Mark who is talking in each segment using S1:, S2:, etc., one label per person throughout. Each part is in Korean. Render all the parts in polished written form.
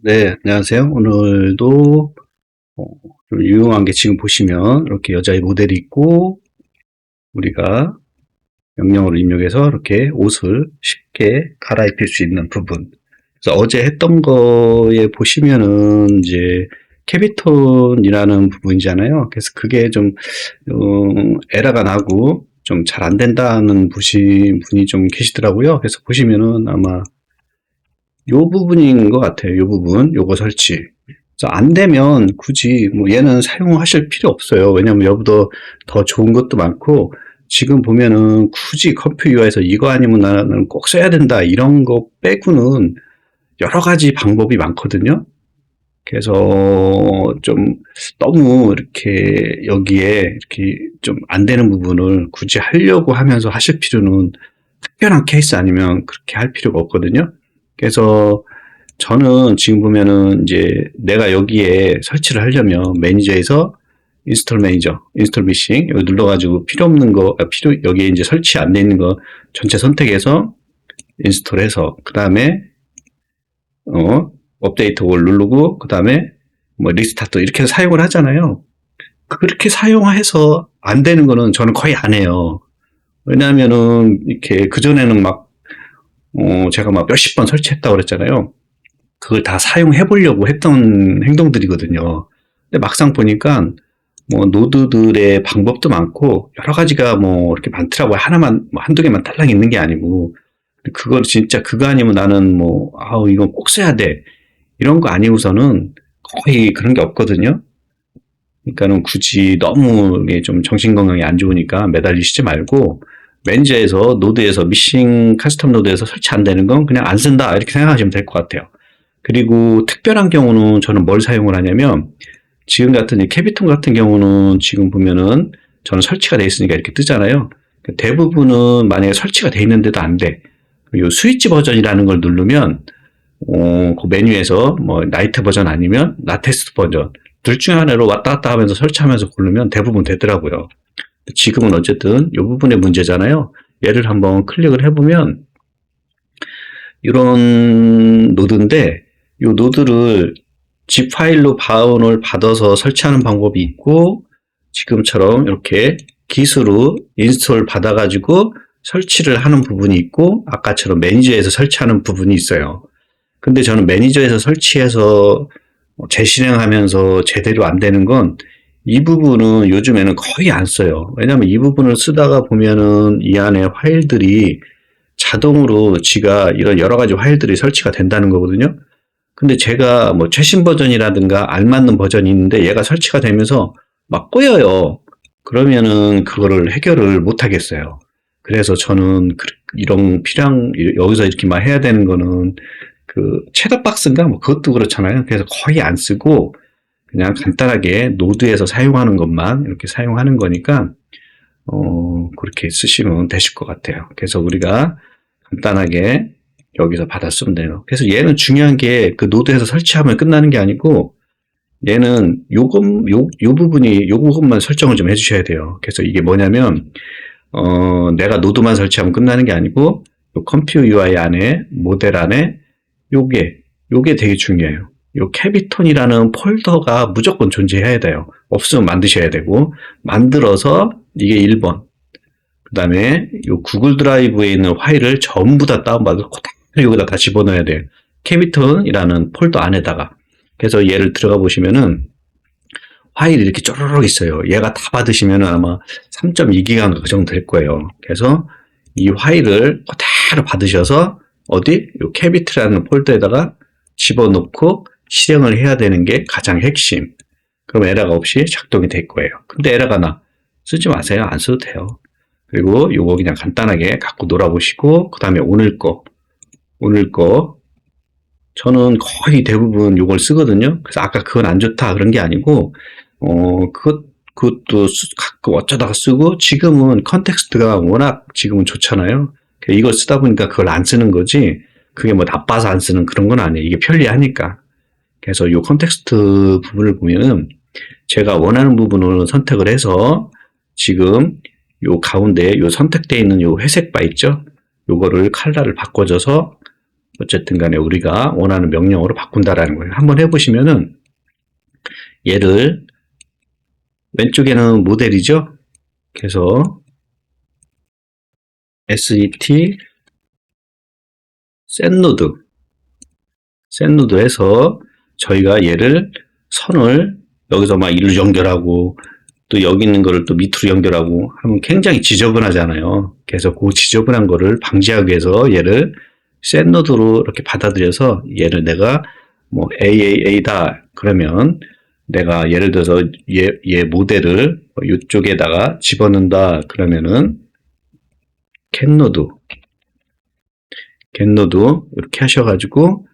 S1: 네, 안녕하세요. 오늘도 어, 좀 유용한 게 지금 보시면 이렇게 여자의 모델이 있고 우리가 명령어를 입력해서 이렇게 옷을 쉽게 갈아입힐 수 있는 부분. 그래서 어제 했던 거에 보시면은 이제 캐비톤이라는 부분이잖아요. 그래서 그게 좀 에러가 나고 좀 잘 안 된다는 보신 분이 좀 계시더라고요. 그래서 보시면은 아마 요 부분인 것 같아요. 요 부분, 요거 설치. 그래서 안 되면 굳이 뭐 얘는 사용하실 필요 없어요. 왜냐면 여보도 더 좋은 것도 많고 지금 보면은 굳이 컴퓨 UI에서 이거 아니면 나는 꼭 써야 된다 이런 거 빼고는 여러 가지 방법이 많거든요. 그래서 좀 너무 이렇게 여기에 이렇게 좀 안 되는 부분을 굳이 하려고 하면서 하실 필요는 특별한 케이스 아니면 그렇게 할 필요가 없거든요. 그래서 저는 지금 보면은 이제 내가 여기에 설치를 하려면 매니저에서 인스톨 매니저, 인스톨 미싱 여기 눌러가지고 필요 없는 거, 여기에 이제 설치 안 돼 있는 거 전체 선택해서 인스톨해서 그 다음에 업데이트 올 누르고 그 다음에 뭐 리스타트 이렇게 해서 사용을 하잖아요. 그렇게 사용해서 안 되는 거는 저는 거의 안 해요. 왜냐하면은 이렇게 그 전에는 막 제가 막 몇십 번 설치했다고 그랬잖아요. 그걸 다 사용해 보려고 했던 행동들이거든요. 근데 막상 보니까 뭐 노드들의 방법도 많고 여러 가지가 뭐 이렇게 많더라고요. 하나만 뭐 한두 개만 딸랑 있는 게 아니고 그걸 진짜 그거 아니면 나는 뭐 아우 이건 꼭 써야 돼 이런 거 아니고서는 거의 그런 게 없거든요. 그러니까는 굳이 너무 좀 정신 건강이 안 좋으니까 매달리시지 말고 매니저에서 노드에서 미싱 커스텀 노드에서 설치 안 되는 건 그냥 안 쓴다 이렇게 생각하시면 될 것 같아요. 그리고 특별한 경우는 저는 뭘 사용을 하냐면 지금 같은 이 캐비톤 같은 경우는 지금 보면은 저는 설치가 돼 있으니까 이렇게 뜨잖아요. 대부분은 만약에 설치가 돼 있는데도 안 돼. 이 스위치 버전이라는 걸 누르면 그 메뉴에서 뭐 라이트 버전 아니면 라테스트 버전 둘 중에 하나로 왔다 갔다 하면서 설치하면서 고르면 대부분 되더라고요. 지금은 어쨌든 이 부분의 문제잖아요. 얘를 한번 클릭을 해보면 이런 노드인데 이 노드를 zip 파일로 다운을 받아서 설치하는 방법이 있고 지금처럼 이렇게 기수로 인스톨 받아가지고 설치를 하는 부분이 있고 아까처럼 매니저에서 설치하는 부분이 있어요. 근데 저는 매니저에서 설치해서 재실행하면서 제대로 안 되는 건 이 부분은 요즘에는 거의 안 써요. 왜냐하면 이 부분을 쓰다가 보면은 이 안에 파일들이 자동으로 지가 이런 여러 가지 파일들이 설치가 된다는 거거든요. 근데 제가 뭐 최신 버전이라든가 알맞는 버전이 있는데 얘가 설치가 되면서 막 꼬여요. 그러면은 그거를 해결을 못 하겠어요. 그래서 저는 이런 필요한 여기서 이렇게 막 해야 되는 거는 그 챗업박스인가 뭐 그것도 그렇잖아요. 그래서 거의 안 쓰고 그냥 간단하게 노드에서 사용하는 것만 이렇게 사용하는 거니까 그렇게 쓰시면 되실 것 같아요. 그래서 우리가 간단하게 여기서 받아 쓰면 돼요. 그래서 얘는 중요한 게 그 노드에서 설치하면 끝나는 게 아니고 얘는 요 부분이 요 부분만 설정을 좀 해주셔야 돼요. 그래서 이게 뭐냐면 내가 노드만 설치하면 끝나는 게 아니고 요 컴퓨 UI 안에 모델 안에 요게 요게 되게 중요해요. 요 캐비톤이라는 폴더가 무조건 존재해야 돼요. 없으면 만드셔야 되고 만들어서 이게 1번 그 다음에 요 구글 드라이브에 있는 파일을 전부 다 다운받아서 그대로 여기다 다 집어넣어야 돼요. 캐비톤이라는 폴더 안에다가. 그래서 얘를 들어가 보시면은 파일이 이렇게 쪼르륵 있어요. 얘가 다 받으시면은 아마 3.2기가 그 정도 될 거예요. 그래서 이 파일을 그대로 받으셔서 어디? 요 캐비트라는 폴더에다가 집어넣고 실행을 해야 되는 게 가장 핵심. 그럼 에러가 없이 작동이 될 거예요. 근데 에러가 나. 쓰지 마세요. 안 써도 돼요. 그리고 요거 그냥 간단하게 갖고 놀아보시고 그 다음에 오늘 거 저는 거의 대부분 요걸 쓰거든요. 그래서 아까 그건 안 좋다 그런 게 아니고 그것도 가끔 어쩌다가 쓰고 지금은 컨텍스트가 워낙 지금은 좋잖아요. 이걸 쓰다 보니까 그걸 안 쓰는 거지 그게 뭐 나빠서 안 쓰는 그런 건 아니에요. 이게 편리하니까. 그래서 요 컨텍스트 부분을 보면은 제가 원하는 부분을 선택을 해서 지금 요 가운데 요 선택되어 있는 요 회색 바 있죠? 요거를 컬러를 바꿔줘서 어쨌든 간에 우리가 원하는 명령어로 바꾼다라는 거예요. 한번 해보시면은 얘를 왼쪽에는 모델이죠. 그래서 set setNode에서 저희가 얘를 선을 여기서 막 이를 연결하고 또 여기 있는 거를 또 밑으로 연결하고 하면 굉장히 지저분하잖아요. 그래서 그 지저분한 거를 방지하기 위해서 얘를 setNode로 이렇게 받아들여서 얘를 내가 뭐 AAA다 그러면 내가 예를 들어서 얘 모델을 이쪽에다가 집어넣는다 그러면은 getNode 이렇게 하셔가지고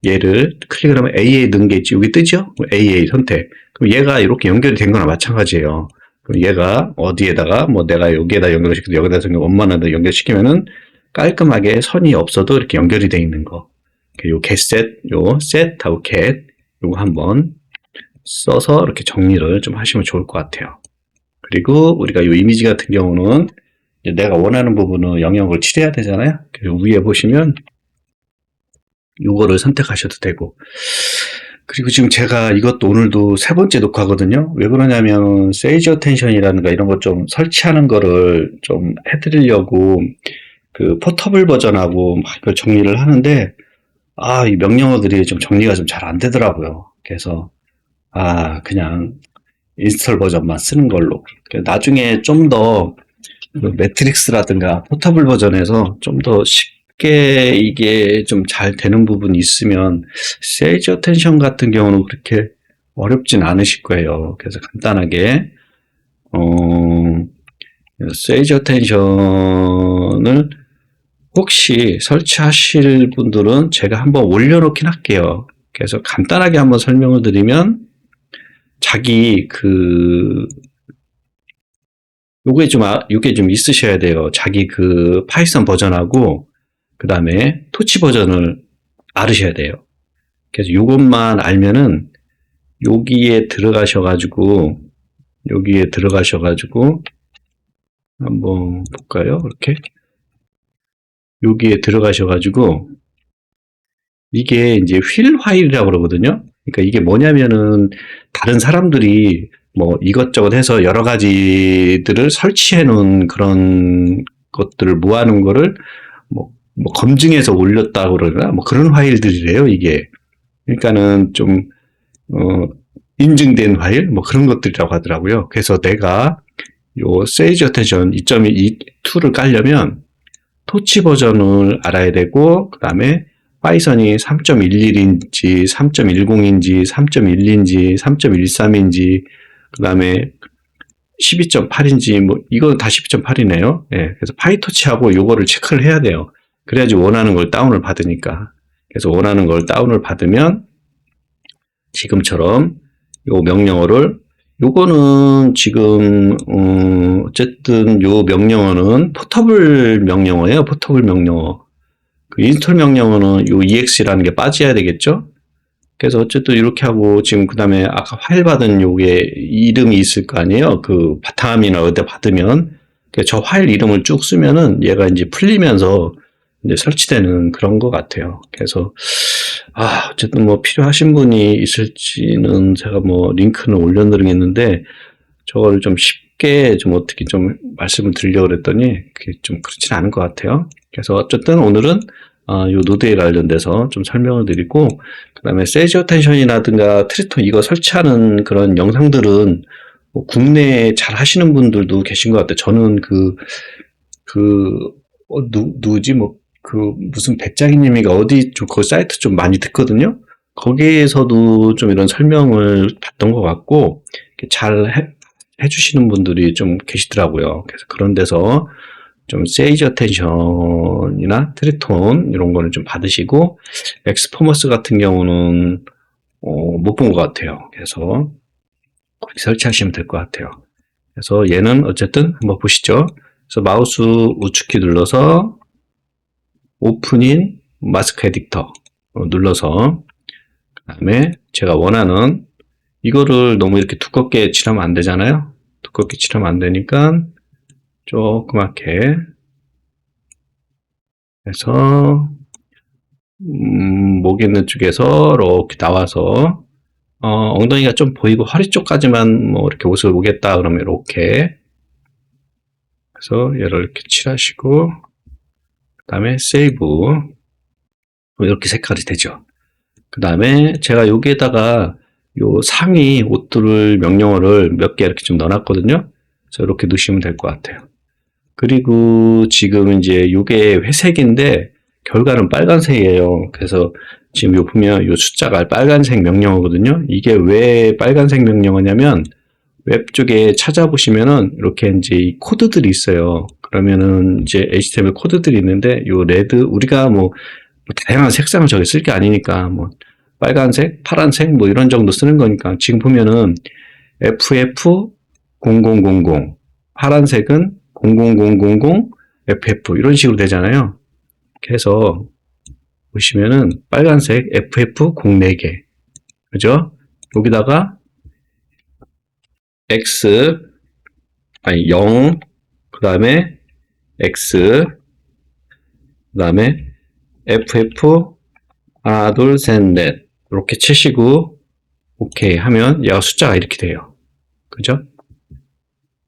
S1: 얘를 클릭을 하면 AA 넣은 게 있지 여기 뜨죠? AA 선택. 그럼 얘가 이렇게 연결이 된 거나 마찬가지예요. 그럼 얘가 어디에다가 뭐 내가 여기에다 연결시키고 여기다 원만하다 연결시키면은 깔끔하게 선이 없어도 이렇게 연결이 돼 있는 거. 요 getset, 요 set하고 get 요거 한번 써서 이렇게 정리를 좀 하시면 좋을 것 같아요. 그리고 우리가 요 이미지 같은 경우는 내가 원하는 부분은 영역을 칠해야 되잖아요. 그래서 위에 보시면 요거를 선택하셔도 되고 그리고 지금 제가 이것도 오늘도 세 번째 녹화거든요. 왜 그러냐면 세이지 어텐션이라든가 이런 거 좀 설치하는 거를 좀 해드리려고 그 포터블 버전하고 막 이걸 정리를 하는데 이 명령어들이 좀 정리가 좀 잘 안 되더라고요. 그래서 그냥 인스톨 버전만 쓰는 걸로 나중에 좀 더 매트릭스라든가 포터블 버전에서 좀 더 쉽게 이게 좀 잘 되는 부분이 있으면 세이지 어텐션 같은 경우는 그렇게 어렵진 않으실 거예요. 그래서 간단하게 세이지 어텐션을 혹시 설치하실 분들은 제가 한번 올려놓긴 할게요. 그래서 간단하게 한번 설명을 드리면 자기 요게 좀 있으셔야 돼요. 자기 그 파이썬 버전하고 그 다음에 토치 버전을 알으셔야 돼요. 그래서 요것만 알면은 여기에 들어가셔가지고 한번 볼까요? 이렇게 여기에 들어가셔가지고 이게 이제 휠 화일이라고 그러거든요. 그러니까 이게 뭐냐면은 다른 사람들이 뭐 이것저것 해서 여러 가지들을 설치해 놓은 그런 것들을 모아놓은 거를 뭐 검증해서 올렸다고 그러나 뭐 그런 파일들이래요 이게. 그러니까는 좀 인증된 파일 뭐 그런 것들이라고 하더라고요. 그래서 내가 요 세이지 어텐션 2.2를 깔려면 토치 버전을 알아야 되고 그 다음에 파이썬이 3.11인지 3.10인지 3.1인지 3.13인지 그 다음에 12.8인지 뭐 이건 다 12.8이네요. 예, 그래서 파이토치하고 요거를 체크를 해야 돼요. 그래야지 원하는 걸 다운을 받으니까. 그래서 원하는 걸 다운을 받으면 지금처럼 요 명령어를 요거는 지금 어쨌든 요 명령어는 포터블 명령어예요. 포터블 명령어. 그 인스톨 명령어는 요 ex라는 게 빠져야 되겠죠. 그래서 어쨌든 이렇게 하고 지금 그 다음에 아까 파일 받은 요게 이름이 있을 거 아니에요. 그 바탕화면이나 어디 받으면 저 파일 이름을 쭉 쓰면은 얘가 이제 풀리면서 이제 설치되는 그런 것 같아요. 그래서 어쨌든 뭐 필요하신 분이 있을지는 제가 뭐 링크는 올려드리겠는데 저걸 좀 쉽게 좀 어떻게 좀 말씀을 드리려고 그랬더니 그게 좀 그렇진 않은 것 같아요. 그래서 어쨌든 오늘은 요 노드에 관련돼서 좀 설명을 드리고 그 다음에 세이지 어텐션이라든가 트리톤 이거 설치하는 그런 영상들은 뭐 국내에 잘 하시는 분들도 계신 것 같아요. 저는 누구지 무슨 백장희님이가 어디 좀 그 사이트 좀 많이 듣거든요. 거기에서도 좀 이런 설명을 봤던 것 같고 잘 해주시는 분들이 좀 계시더라고요. 그래서 그런 데서 좀 세이지 어텐션이나 트리톤 이런 거를 좀 받으시고 엑스포머스 같은 경우는 못 본 것 같아요. 그래서 그렇게 설치하시면 될 것 같아요. 그래서 얘는 어쨌든 한번 보시죠. 그래서 마우스 우측키 눌러서 오픈인 마스크 에디터 눌러서 그 다음에 제가 원하는 이거를 너무 이렇게 두껍게 칠하면 안 되잖아요. 두껍게 칠하면 안 되니까 조그맣게 해서 목 있는 쪽에서 이렇게 나와서 엉덩이가 좀 보이고 허리 쪽까지만 뭐 이렇게 옷을 오겠다 그러면 이렇게 그래서 얘를 이렇게 칠하시고 그 다음에 세이브 이렇게 색깔이 되죠. 그 다음에 제가 여기에다가 요 상의 옷들을 명령어를 몇 개 이렇게 좀 넣어놨거든요. 그래서 이렇게 넣으시면 될 것 같아요. 그리고 지금 이제 요게 회색인데 결과는 빨간색이에요. 그래서 지금 요 보면 요 숫자가 빨간색 명령어거든요. 이게 왜 빨간색 명령어냐면 웹 쪽에 찾아보시면은 이렇게 이제 이 코드들이 있어요. 그러면은 이제 HTML 코드들이 있는데 요 레드 우리가 뭐 다양한 색상을 저기 쓸 게 아니니까 뭐 빨간색, 파란색 뭐 이런 정도 쓰는 거니까 지금 보면은 FF0000 파란색은 00000 FF 이런 식으로 되잖아요. 그래서 보시면은 빨간색 FF 04개 그죠? 여기다가 X 아니 0 그 다음에 X 그 다음에 FF 하나 둘 셋 넷 이렇게 치시고 오케이 하면 얘가 숫자가 이렇게 돼요. 그죠?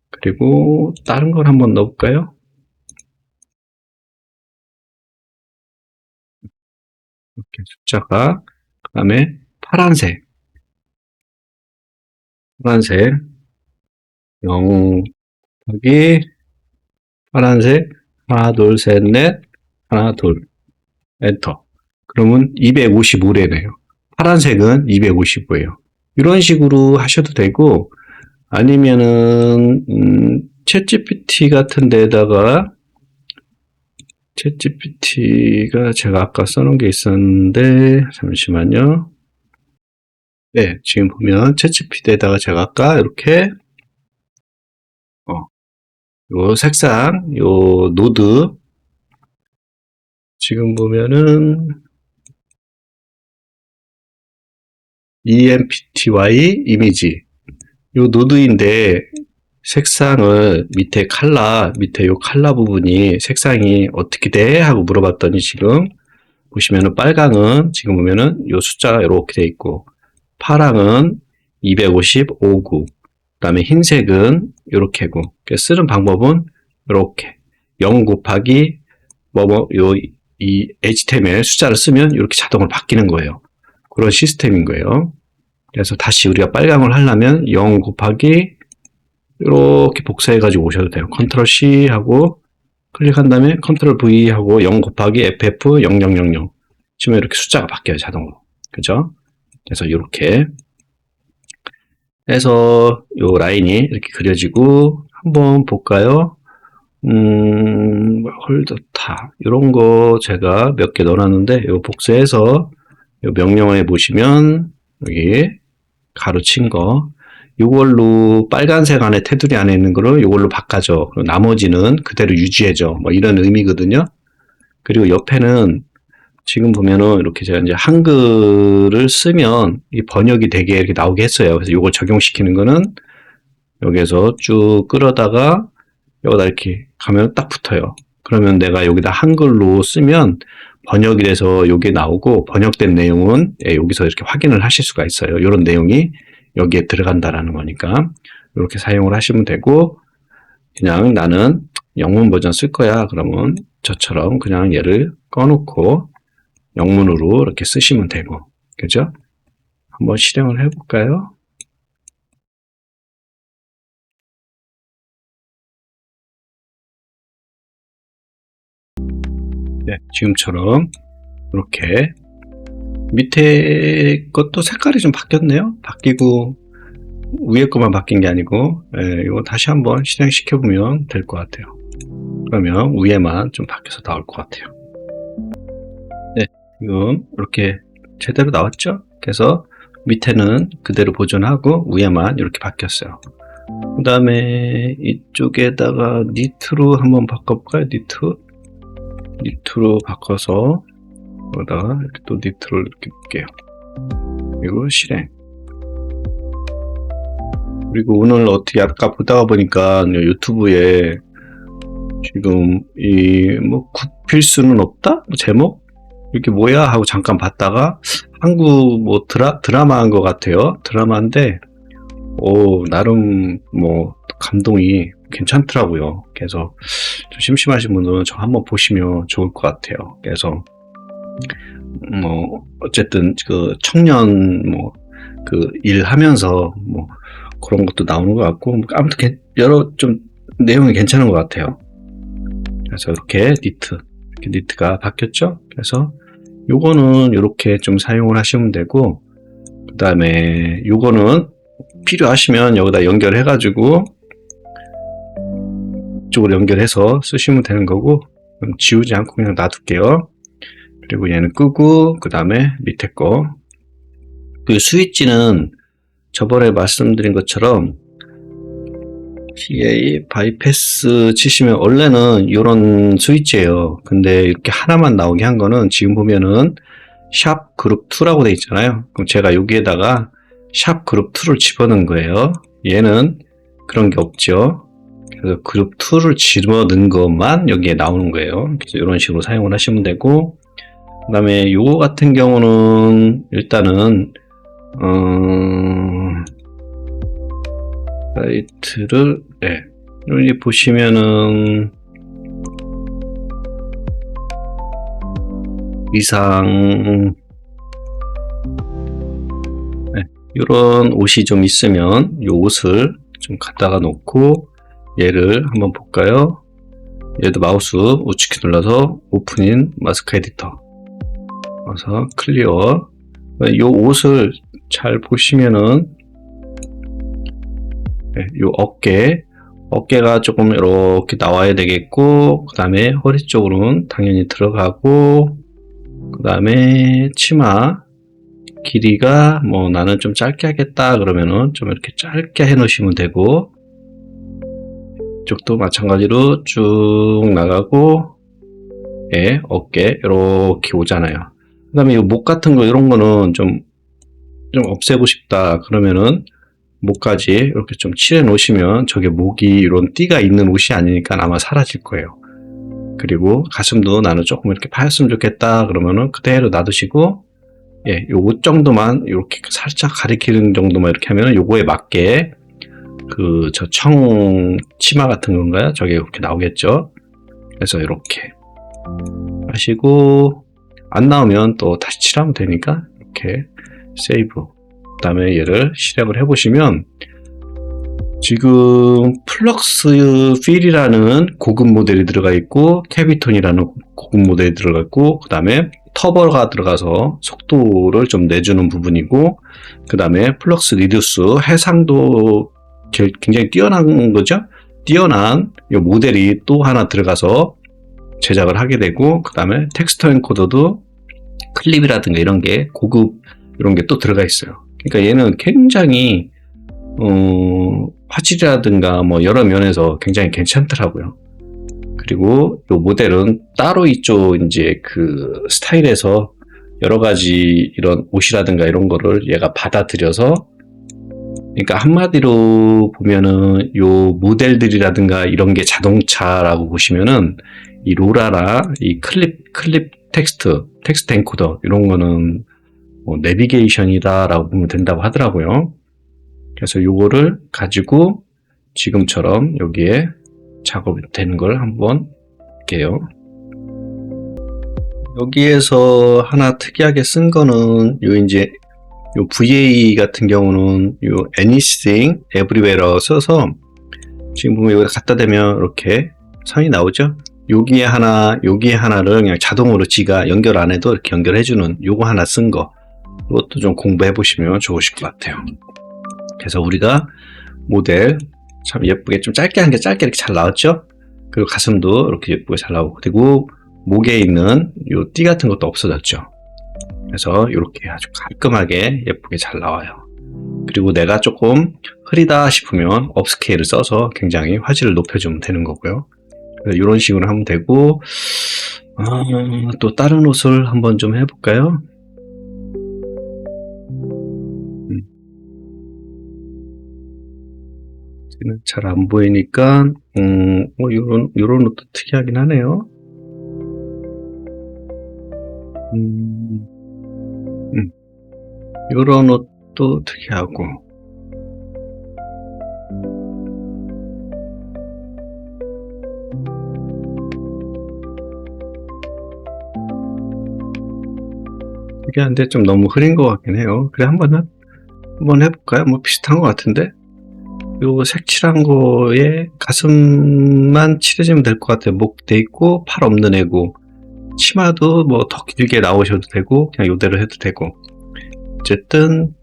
S1: 그리고 다른 걸 한번 넣어볼까요? 이렇게 숫자가 그 다음에 파란색 0 여기 파란색 하나 둘 셋 넷 하나 둘 엔터 그러면 255래네요. 파란색은 255예요. 이런 식으로 하셔도 되고 아니면은 챗GPT 같은 데다가 챗GPT가 제가 아까 써놓은 게 있었는데 잠시만요. 네, 지금 보면 챗GPT에다가 제가 아까 이렇게 요 색상, 요 노드 지금 보면은 empty 이미지 요 노드인데 색상을 밑에 밑에 요 칼라 부분이 색상이 어떻게 돼? 하고 물어봤더니 지금 보시면은 빨강은 지금 보면은 요 숫자가 이렇게 돼 있고 파랑은 255구 그 다음에 흰색은 이렇게고 쓰는 방법은 이렇게 0 곱하기 이 HTML 숫자를 쓰면 이렇게 자동으로 바뀌는 거예요. 그런 시스템인 거예요. 그래서 다시 우리가 빨강을 하려면 0 곱하기 이렇게 복사해 가지고 오셔도 돼요. 컨트롤 C 하고 클릭한 다음에 컨트롤 V 하고 0 곱하기 FF 0000 지금 이렇게 숫자가 바뀌어요. 자동으로. 그죠? 그래서 이렇게 해서 요 라인이 이렇게 그려지고 한번 볼까요? 홀더타 이런 거 제가 몇 개 넣어놨는데 요 복사해서 요 명령어에 보시면 여기 가로친 거 이걸로 빨간색 안에 테두리 안에 있는 거를 이걸로 바꿔줘. 나머지는 그대로 유지해줘. 뭐 이런 의미거든요. 그리고 옆에는 지금 보면은 이렇게 제가 이제 한글을 쓰면 이 번역이 되게 이렇게 나오게 했어요. 그래서 이걸 적용시키는 거는 여기에서 쭉 끌어다가 여기다 이렇게 가면 딱 붙어요. 그러면 내가 여기다 한글로 쓰면 번역이 돼서 여기에 나오고 번역된 내용은 여기서 이렇게 확인을 하실 수가 있어요. 이런 내용이 여기에 들어간다라는 거니까 이렇게 사용을 하시면 되고 그냥 나는 영문 버전 쓸 거야. 그러면 저처럼 그냥 얘를 꺼놓고 영문으로 이렇게 쓰시면 되고 그죠? 한번 실행을 해볼까요? 네, 지금처럼 이렇게 밑에 것도 색깔이 좀 바뀌었네요. 바뀌고 위에 것만 바뀐 게 아니고 이거 다시 한번 실행시켜 보면 될 것 같아요. 그러면 위에만 좀 바뀌어서 나올 것 같아요. 네, 지금 이렇게 제대로 나왔죠? 그래서 밑에는 그대로 보존하고 위에만 이렇게 바뀌었어요. 그 다음에 이쪽에다가 니트로 한번 바꿔볼까요? 니트로 바꿔서 여기다가 이렇게 또 니트를 이렇게 볼게요. 그리고 실행. 그리고 오늘 어떻게 아까 보다가 보니까 유튜브에 지금 이 뭐 굽힐 수는 없다? 제목? 이게 뭐야 하고 잠깐 봤다가 한국 뭐 드라마인 것 같아요. 드라마인데 나름 뭐 감동이 괜찮더라고요. 그래서 좀 심심하신 분들은 저 한번 보시면 좋을 것 같아요. 그래서 뭐 어쨌든 그 청년 뭐 그 일하면서 뭐 그런 것도 나오는 것 같고 아무튼 여러 좀 내용이 괜찮은 것 같아요. 그래서 이렇게 니트가 바뀌었죠. 그래서 요거는 이렇게 좀 사용을 하시면 되고, 그 다음에 요거는 필요하시면 여기다 연결해 가지고 이쪽으로 연결해서 쓰시면 되는 거고, 지우지 않고 그냥 놔둘게요. 그리고 얘는 끄고, 그 다음에 밑에 거. 그 스위치는 저번에 말씀드린 것처럼 PA 바이패스 치시면 원래는 이런 스위치예요. 근데 이렇게 하나만 나오게 한 거는 지금 보면은 샵 그룹 2라고 돼 있잖아요. 그럼 제가 여기에다가 샵 그룹 2를 집어넣은 거예요. 얘는 그런 게 없죠. 그래서 그룹 2를 집어넣은 것만 여기에 나오는 거예요. 그래서 이런 식으로 사용을 하시면 되고, 그 다음에 요거 같은 경우는 일단은 사이트를 여기 보시면은 이상 이런 옷이 좀 있으면 이 옷을 좀 갖다가 놓고 얘를 한번 볼까요? 얘도 마우스 우측키 눌러서 오픈인 마스크 에디터 그래서 클리어. 이 옷을 잘 보시면은 이 어깨가 조금 이렇게 나와야 되겠고, 그 다음에 허리 쪽으로는 당연히 들어가고, 그 다음에 치마 길이가 뭐 나는 좀 짧게 하겠다 그러면은 좀 이렇게 짧게 해 놓으시면 되고, 이쪽도 마찬가지로 쭉 나가고, 어깨 이렇게 오잖아요. 그 다음에 이 목 같은 거 이런 거는 좀 없애고 싶다 그러면은 목까지 이렇게 좀 칠해 놓으시면 저게 목이 이런 띠가 있는 옷이 아니니까 아마 사라질 거예요. 그리고 가슴도 나는 조금 이렇게 파였으면 좋겠다 그러면은 그대로 놔두시고, 요 옷 정도만 이렇게 살짝 가리키는 정도만 이렇게 하면은 요거에 맞게 그 저 청 치마 같은 건가요? 저게 이렇게 나오겠죠. 그래서 이렇게 하시고, 안 나오면 또 다시 칠하면 되니까 이렇게 세이브. 그 다음에 얘를 실행을 해보시면 지금 플럭스 필이라는 고급 모델이 들어가 있고 캐비톤이라는 고급 모델이 들어가 있고, 그 다음에 터보가 들어가서 속도를 좀 내주는 부분이고, 그 다음에 플럭스 리듀스 해상도 굉장히 뛰어난 거죠. 뛰어난 이 모델이 또 하나 들어가서 제작을 하게 되고, 그 다음에 텍스트 엔코더도 클립이라든가 이런 게 고급 이런 게 또 들어가 있어요. 그러니까 얘는 굉장히 화질이라든가 뭐 여러 면에서 굉장히 괜찮더라고요. 그리고 이 모델은 따로 이쪽 이제 그 스타일에서 여러 가지 이런 옷이라든가 이런 거를 얘가 받아들여서, 그러니까 한마디로 보면은 요 모델들이라든가 이런 게 자동차라고 보시면은 이 로라나 이 클립 텍스트 엔코더 이런 거는 뭐 내비게이션이다 라고 보면 된다고 하더라고요. 그래서 요거를 가지고 지금처럼 여기에 작업이 되는 걸 한번 볼게요. 여기에서 하나 특이하게 쓴 거는 요 이제 요 VA 같은 경우는 요 anything everywhere라고 써서 지금 보면 여기다 갖다 대면 이렇게 선이 나오죠. 여기에 하나를 그냥 자동으로 지가 연결 안 해도 이렇게 연결해주는 요거 하나 쓴 거, 이것도 좀 공부해 보시면 좋으실 것 같아요. 그래서 우리가 모델 참 예쁘게 좀 짧게 한 게 짧게 이렇게 잘 나왔죠. 그리고 가슴도 이렇게 예쁘게 잘 나오고, 그리고 목에 있는 요 띠 같은 것도 없어졌죠. 그래서 이렇게 아주 깔끔하게 예쁘게 잘 나와요. 그리고 내가 조금 흐리다 싶으면 업스케일을 써서 굉장히 화질을 높여주면 되는 거고요. 이런 식으로 하면 되고, 또 다른 옷을 한번 좀 해볼까요? 잘 안 보이니까 요런 옷도 특이하긴 하네요. 요런 옷도 특이하고, 특이한데 좀 너무 흐린 것 같긴 해요. 그래, 한번 해볼까요? 뭐 비슷한 것 같은데? 요 색칠한 거에 가슴만 칠해주면 될 것 같아요. 목 돼 있고, 팔 없는 애고, 치마도 뭐 더 길게 나오셔도 되고, 그냥 요대로 해도 되고. 어쨌든,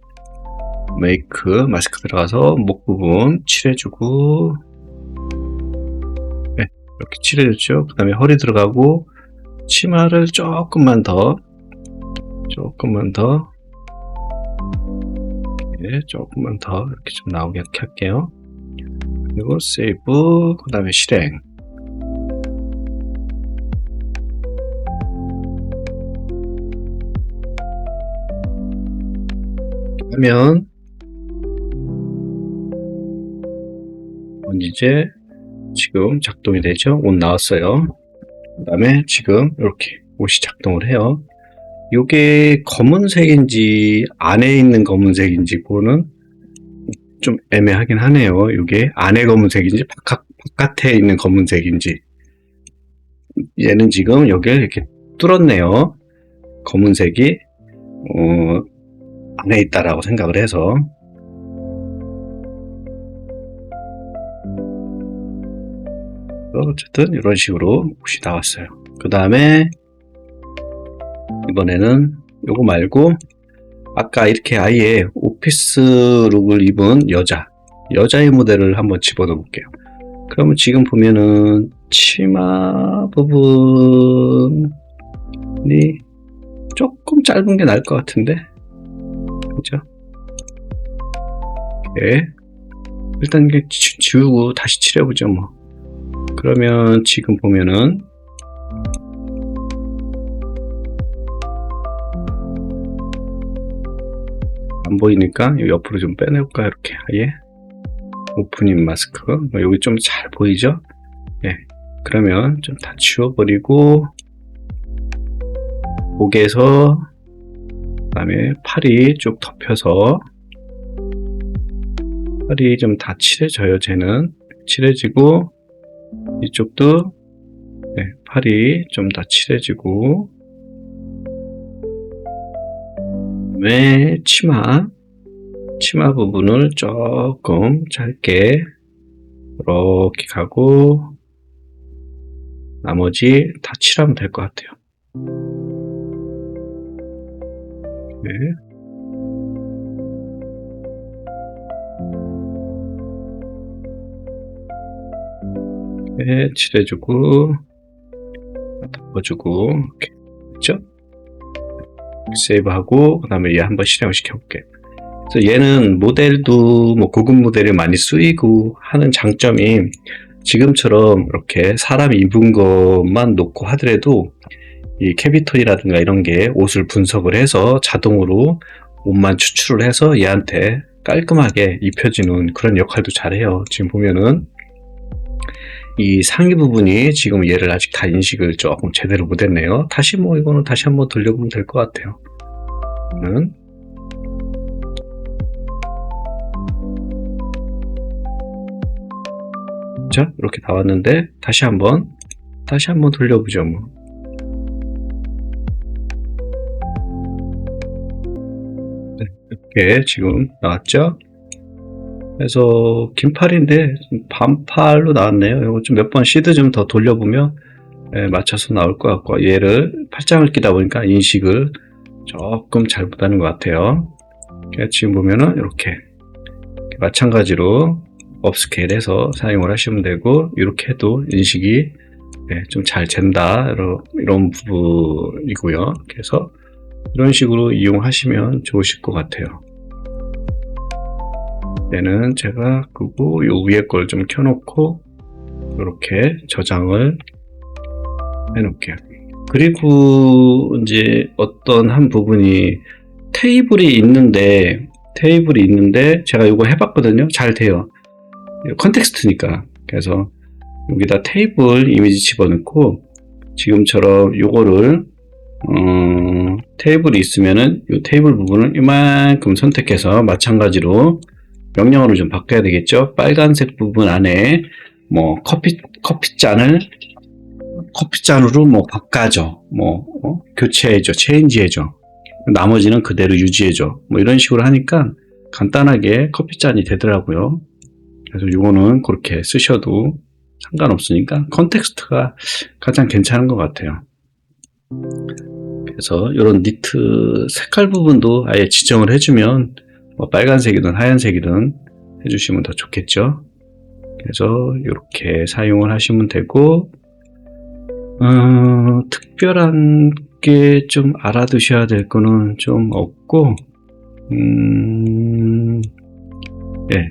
S1: 마스크 들어가서 목 부분 칠해주고, 네, 이렇게 칠해줬죠. 그 다음에 허리 들어가고, 치마를 조금만 더, 네, 조금만 더 이렇게 좀 나오게 이렇게 할게요. 그리고 세이브, 그 다음에 실행. 하면 이제 지금 작동이 되죠. 옷 나왔어요. 그 다음에 지금 이렇게 옷이 작동을 해요. 이게 검은색인지 안에 있는 검은색인지 그거는 좀 애매하긴 하네요. 이게 안에 검은색인지 바깥에 있는 검은색인지. 얘는 지금 여기를 이렇게 뚫었네요. 검은색이 안에 있다라고 생각을 해서. 어쨌든 이런 식으로 옷이 나왔어요. 그 다음에 이번에는 요거 말고 아까 이렇게 아예 오피스 룩을 입은 여자의 모델을 한번 집어넣어 볼게요. 그러면 지금 보면은 치마 부분이 조금 짧은 게 나을 것 같은데, 그죠? 네. 일단 이게 지우고 다시 칠해보죠 뭐. 그러면 지금 보면은 안 보이니까 옆으로 좀 빼내볼까요? 이렇게 아예 오프닝 마스크, 여기 좀 잘 보이죠? 예. 그러면 좀 다 지워버리고, 목에서 그 다음에 팔이 쭉 덮여서 팔이 좀 다 칠해져요. 쟤는 칠해지고, 이쪽도 네, 팔이 좀 다 칠해지고, 그다음에 치마 부분을 조금 짧게 이렇게 가고, 나머지 다 칠하면 될 것 같아요. 네. 네, 칠해주고 덮어주고 이렇게 됐죠? 세이브하고 그 다음에 얘 한번 실행을 시켜볼게요. 그래서 얘는 모델도 뭐 고급 모델이 많이 쓰이고 하는 장점이 지금처럼 이렇게 사람이 입은 것만 놓고 하더라도 이 캐비톤이라든가 이런 게 옷을 분석을 해서 자동으로 옷만 추출을 해서 얘한테 깔끔하게 입혀지는 그런 역할도 잘해요. 지금 보면은 이 상의 부분이 지금 얘를 아직 다 인식을 조금 제대로 못했네요. 다시 이거는 다시 한번 돌려보면 될 것 같아요. 자, 이렇게 나왔는데 다시 한번 돌려보죠 뭐. 네, 이렇게 지금 나왔죠. 그래서 긴팔인데 반팔로 나왔네요. 이거 좀 몇 번 시드 좀 더 돌려보면 맞춰서 나올 것 같고, 얘를 팔짱을 끼다 보니까 인식을 조금 잘 못하는 것 같아요. 지금 보면은 이렇게 마찬가지로 업스케일해서 사용을 하시면 되고, 이렇게 해도 인식이 좀 잘 된다, 이런 부분이고요. 그래서 이런 식으로 이용하시면 좋으실 것 같아요. 얘는 제가 끄고 요 위에 걸 좀 켜놓고 이렇게 저장을 해놓을게요. 그리고 이제 어떤 한 부분이 테이블이 있는데 제가 이거 해봤거든요. 잘 돼요. 컨텍스트니까. 그래서 여기다 테이블 이미지 집어넣고 지금처럼 요거를 테이블이 있으면은 이 테이블 부분을 이만큼 선택해서 마찬가지로 명령어를 좀 바꿔야 되겠죠. 빨간색 부분 안에 뭐 커피잔으로 뭐 바꿔줘, 뭐 교체해줘, 체인지해줘. 나머지는 그대로 유지해줘. 뭐 이런 식으로 하니까 간단하게 커피잔이 되더라고요. 그래서 이거는 그렇게 쓰셔도 상관없으니까 컨텍스트가 가장 괜찮은 것 같아요. 그래서 이런 니트 색깔 부분도 아예 지정을 해주면 뭐 빨간색이든 하얀색이든 해주시면 더 좋겠죠. 그래서 이렇게 사용을 하시면 되고, 특별한 게 좀 알아두셔야 될 거는 좀 없고, 예.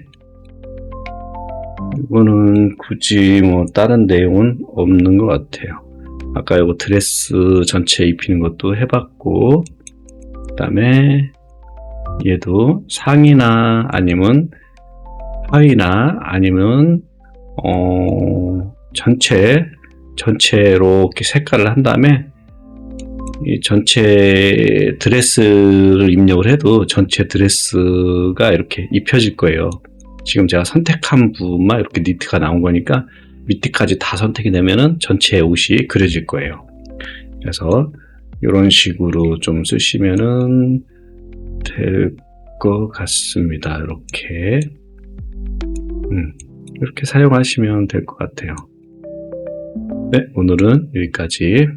S1: 이거는 굳이 뭐 다른 내용은 없는 것 같아요. 아까 이거 드레스 전체 입히는 것도 해봤고, 그 다음에 얘도 상의나 아니면 하의나 아니면 전체로 이렇게 색깔을 한 다음에 이 전체 드레스를 입력을 해도 전체 드레스가 이렇게 입혀질 거예요. 지금 제가 선택한 부분만 이렇게 니트가 나온 거니까 밑에까지 다 선택이 되면은 전체 옷이 그려질 거예요. 그래서 이런 식으로 좀 쓰시면은 될 것 같습니다. 이렇게 사용하시면 될 것 같아요. 네, 오늘은 여기까지.